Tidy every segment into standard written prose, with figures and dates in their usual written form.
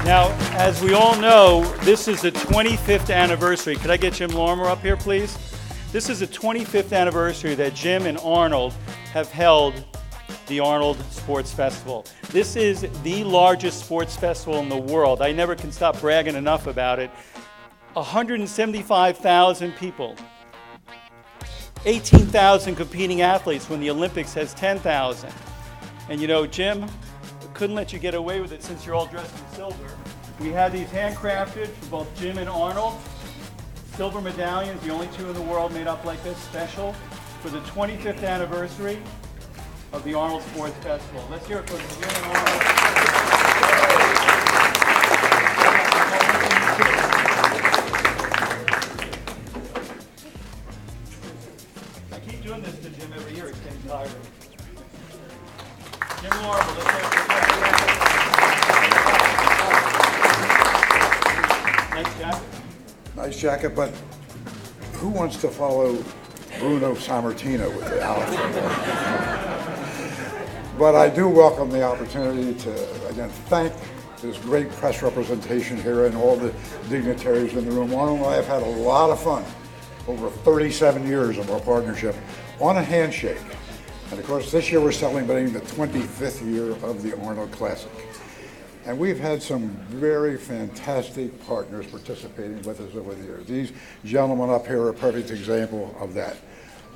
Now, as we all know, this is the 25th anniversary. Could I get Jim Lorimer up here, please? This is the 25th anniversary that Jim and Arnold have held the Arnold Sports Festival. This is the largest sports festival in the world. I never can stop bragging enough about it. 175,000 people. 18,000 competing athletes when the Olympics has 10,000. And you know, Jim, couldn't let you get away with it since you're all dressed in silver. We had these handcrafted for both Jim and Arnold. Silver medallions, the only two in the world made up like this, special for the 25th anniversary of the Arnold Sports Festival. Let's hear it for Jim and Arnold. I keep doing this to Jim every year, he's getting tired. Jim Lorimer, let's hear it for Jim. Nice jacket. Nice jacket, but who wants to follow Bruno Sammartino with the outfit? But I do welcome the opportunity to, again, thank this great press representation here and all the dignitaries in the room. Arnold and I have had a lot of fun over 37 years of our partnership on a handshake. And of course, this year we're celebrating the 25th year of the Arnold Classic. And we've had some very fantastic partners participating with us over the years. These gentlemen up here are a perfect example of that.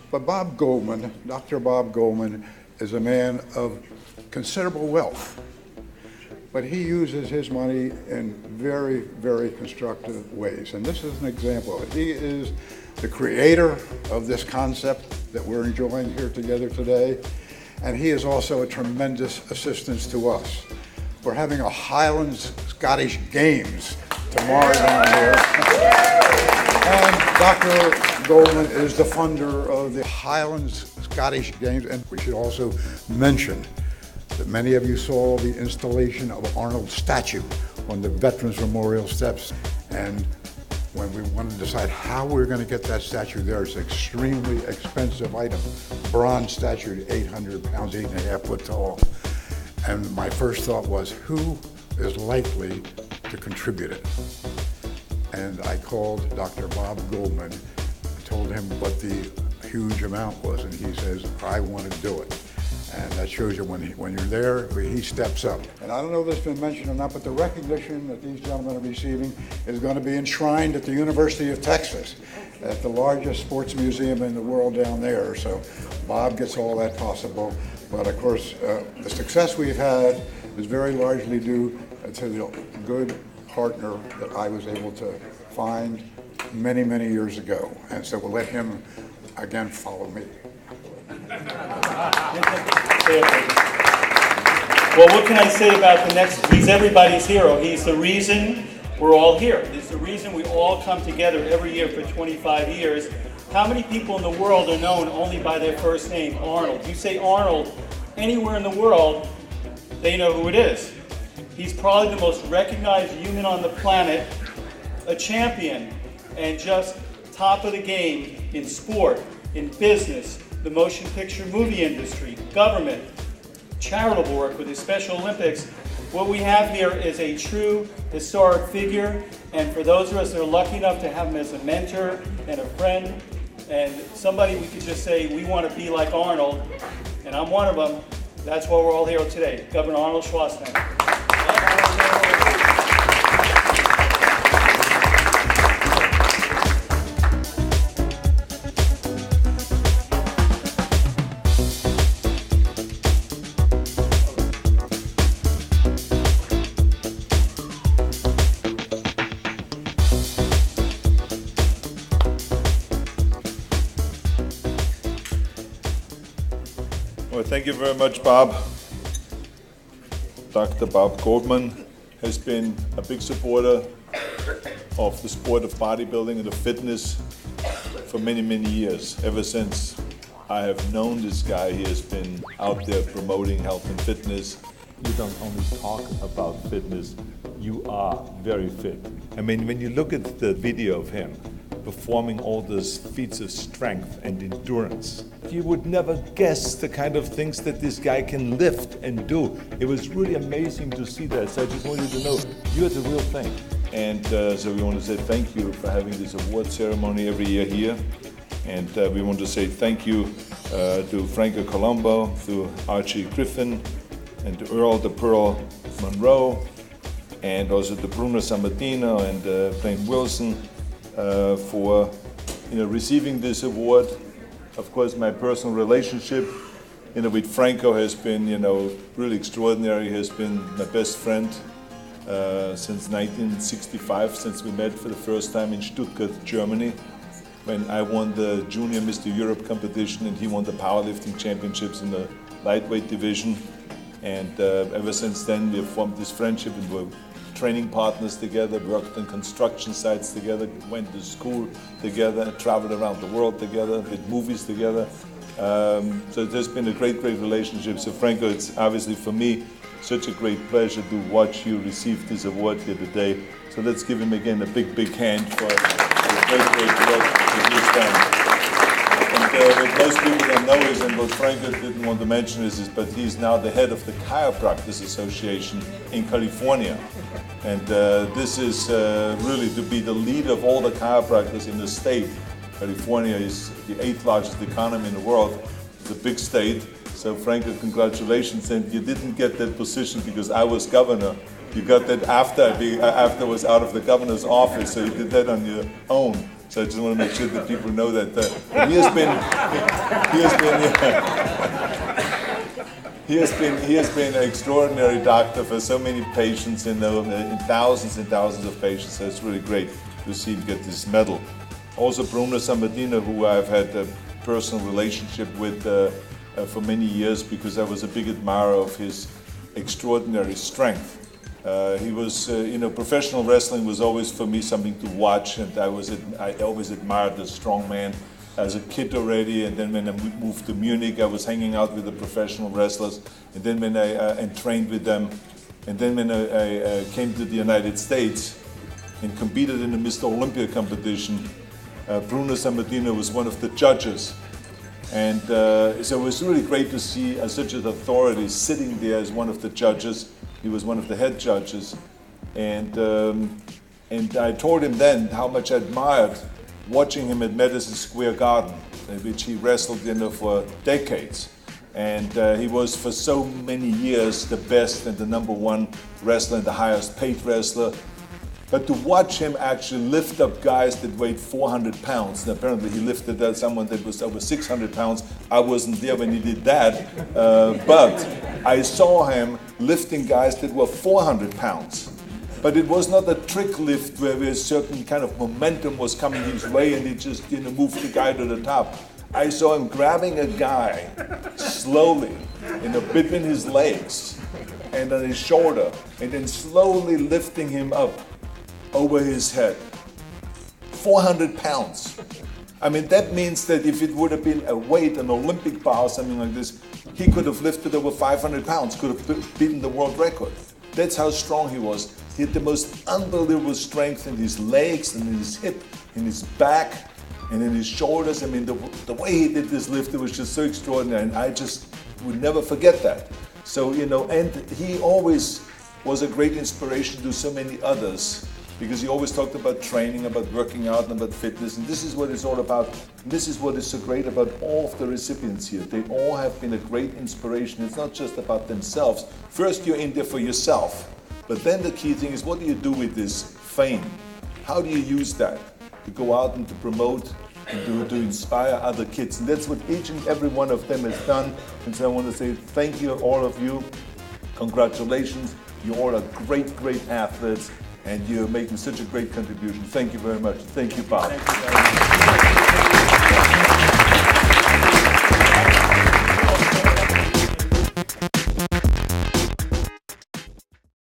But Bob Goldman, Dr. Bob Goldman, is a man of considerable wealth. But he uses his money in very, very constructive ways. And this is an example of it. He is the creator of this concept that we're enjoying here together today. And he is also a tremendous assistance to us. We're having a Highlands Scottish Games tomorrow down here. And Dr. Goldman is the funder of the Highlands Scottish Games. And we should also mention that many of you saw the installation of Arnold's statue on the Veterans Memorial steps. And when we wanted to decide how we were going to get that statue there, it's an extremely expensive item. Bronze statue, 800 pounds, 8.5 foot tall. And my first thought was, who is likely to contribute it? And I called Dr. Bob Goldman, told him what the huge amount was, and he says, I want to do it. And that shows you when you're there, he steps up. And I don't know if this has been mentioned or not, but the recognition that these gentlemen are receiving is going to be enshrined at the University of Texas, at the largest sports museum in the world down there. So Bob gets all that possible. But of course, the success we've had is very largely due to the good partner that I was able to find many, many years ago. And so we'll let him, again, follow me. Well, what can I say about the next? He's everybody's hero. He's the reason we're all here. He's the reason we all come together every year for 25 years. How many people in the world are known only by their first name, Arnold? You say Arnold anywhere in the world, they know who it is. He's probably the most recognized human on the planet, a champion, and just top of the game in sport, in business, the motion picture movie industry, government, charitable work with the Special Olympics. What we have here is a true historic figure, and for those of us that are lucky enough to have him as a mentor and a friend, and somebody we could just say, we want to be like Arnold, and I'm one of them. That's why we're all here today. Governor Arnold Schwarzenegger. Well, thank you very much, Bob. Dr. Bob Goldman has been a big supporter of the sport of bodybuilding and of fitness for many, many years. Ever since I have known this guy, he has been out there promoting health and fitness. You don't only talk about fitness, you are very fit. I mean, when you look at the video of him, performing all those feats of strength and endurance. You would never guess the kind of things that this guy can lift and do. It was really amazing to see that. So I just want you to know, you're the real thing. And so we want to say thank you for having this award ceremony every year here. And we want to say thank you to Franco Colombo, to Archie Griffin, and to Earl the Pearl Monroe, and also to Bruno Sammartino and Blaine Wilson for receiving this award. Of course, my personal relationship with Franco has been really extraordinary. He has been my best friend since 1965, since we met for the first time in Stuttgart, Germany, when I won the Junior Mr. Europe competition and he won the powerlifting championships in the lightweight division. And ever since then, we have formed this friendship and we're training partners together, worked on construction sites together, went to school together, traveled around the world together, did movies together. So there's been a great, great relationship. So Franco, it's obviously for me such a great pleasure to watch you receive this award here today. So let's give him again a big, big hand for the great, great work that he's done. And what most people don't know is, and what Franco didn't want to mention is, but he's now the head of the Chiropractors Association in California. And this is really to be the leader of all the chiropractors in the state. California is the 8th largest economy in the world. It's a big state. So Franco, congratulations. And you didn't get that position because I was governor. You got that after I was out of the governor's office, so you did that on your own. So I just want to make sure that people know that he has been an extraordinary doctor for so many patients, in thousands and thousands of patients. So it's really great to see him get this medal. Also Bruno Sammartino, who I've had a personal relationship with for many years because I was a big admirer of his extraordinary strength. He was, professional wrestling was always for me something to watch, and I always admired the strong man as a kid already. And then when I moved to Munich, I was hanging out with the professional wrestlers, and then when I trained with them, and then when I came to the United States and competed in the Mr. Olympia competition, Bruno Sammartino was one of the judges. And so it was really great to see such an authority sitting there as one of the judges. He was one of the head judges. And I told him then how much I admired watching him at Madison Square Garden, in which he wrestled for decades. And he was for so many years the best and the #1 wrestler and the highest paid wrestler. But to watch him actually lift up guys that weighed 400 pounds, and apparently he lifted someone that was over 600 pounds. I wasn't there when he did that, but I saw him lifting guys that were 400 pounds. But it was not a trick lift where a certain kind of momentum was coming his way and he just moved the guy to the top. I saw him grabbing a guy slowly, between his legs and on his shoulder, and then slowly lifting him up over his head. 400 pounds. I mean, that means that if it would have been a weight, an Olympic bar or something like this, he could have lifted over 500 pounds, could have beaten the world record. That's how strong he was. He had the most unbelievable strength in his legs and in his hip, in his back, and in his shoulders. I mean, the way he did this lift, it was just so extraordinary, and I just would never forget that. So, and he always was a great inspiration to so many others, because he always talked about training, about working out, and about fitness, and this is what it's all about. And this is what is so great about all of the recipients here. They all have been a great inspiration. It's not just about themselves. First, you're in there for yourself, but then the key thing is, what do you do with this fame? How do you use that to go out and to promote and to inspire other kids? And that's what each and every one of them has done. And so I want to say thank you, all of you. Congratulations. You all are great, great athletes, and you're making such a great contribution. Thank you very much. Thank you, Bob. Thank you.